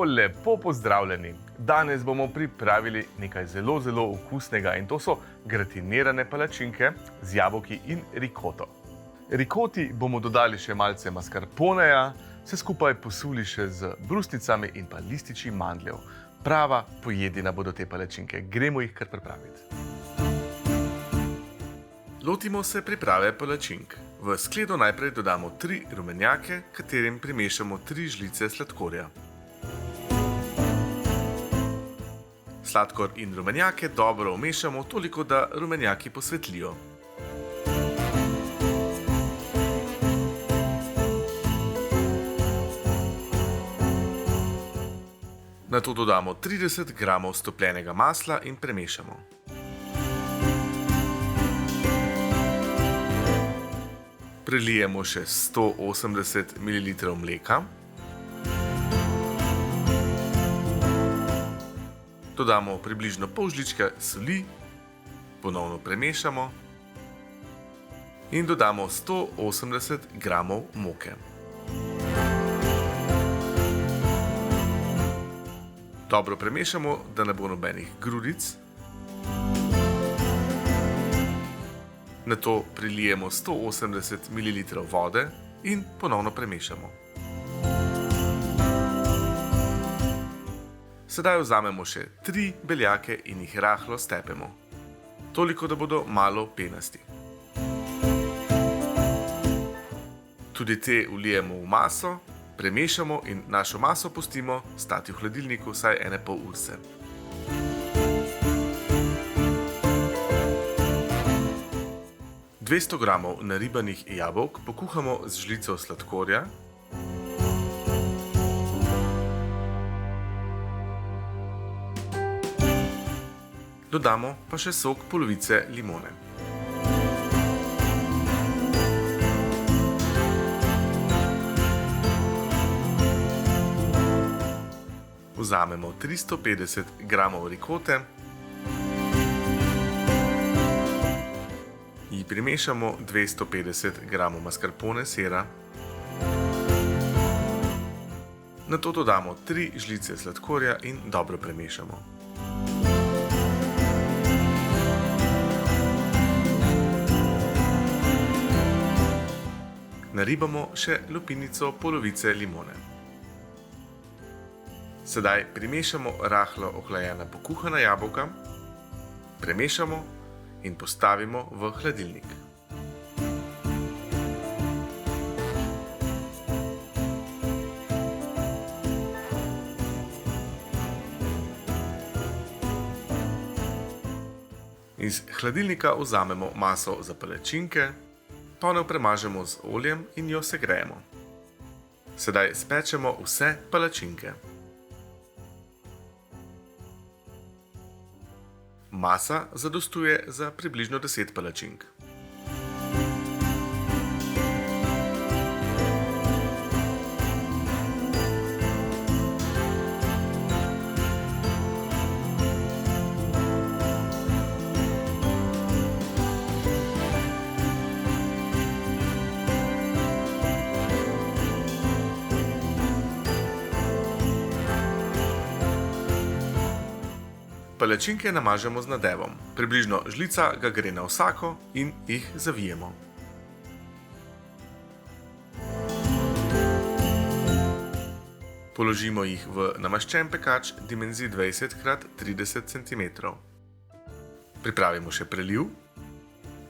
Lepo pozdravljeni! Danes bomo pripravili nekaj zelo okusnega in to so gratinirane palačinke z jabolki in rikoto. Rikoti bomo dodali še malce mascarponeja, vse skupaj posuli še z brusnicami in pa lističi mandljev. Prava pojedina bodo te palačinke. Gremo jih kar pripraviti. Lotimo se priprave palačink. V skledo najprej dodamo 3 rumenjake, katerim primešamo 3 žlice sladkorja. Sladkor in rumenjake dobro vmešamo toliko, da rumenjaki posvetlijo. Nato dodamo 30 g stopljenega masla in premešamo. Prelijemo še 180 ml mleka. Dodamo približno pol žličke soli, ponovno premešamo in dodamo 180 g moke. Dobro premešamo, da ne bo nobenih grudic. Nato prilijemo 180 ml vode in ponovno premešamo. Sedaj vzamemo še 3 beljake in jih rahlo stepemo. Toliko, da bodo malo penasti. Tudi te vlijemo v maso, premešamo in našo maso pustimo stati v hladilniku vsaj ene pol urce. Dvesto gramov naribanih jabolk pokuhamo z žlico sladkorja. Dodamo pa še sok polovice limone. Vzamemo 350 g rikote. Ji primešamo 250 g mascarpone sira. Nato dodamo 3 žlice sladkorja in dobro premešamo. Naribamo še lupinico polovice limone. Sedaj primešamo rahlo ohlajena pokuhana jabolka, premešamo in postavimo v hladilnik. Iz hladilnika vzamemo maso za palačinke, ponev premažemo z oljem in jo segrejemo. Sedaj spečemo vse palačinke. Masa zadostuje za približno 10 palačink. Palačinke namažemo z nadevom. Približno žlica ga gre na vsako in jih zavijemo. Položimo jih v namaščen pekač dimenzij 20 x 30 cm. Pripravimo še preliv.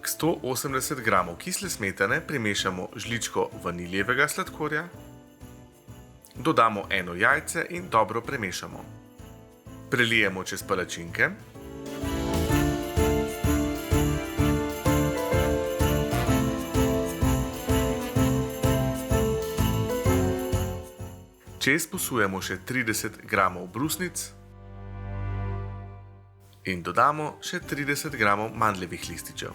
K 180 g kisle smetane primešamo žličko vaniljevega sladkorja. Dodamo 1 jajce in dobro premešamo. Prelijemo čez palačinke. Čez posujemo še 30 g brusnic in dodamo še 30 g mandljevih lističev.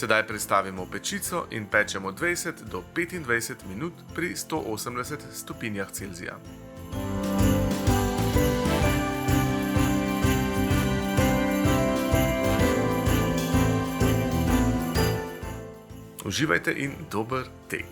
Sedaj prestavimo v pečico in pečemo 20 do 25 minut pri 180 stopinjah Celzija. Uživajte in dober tek!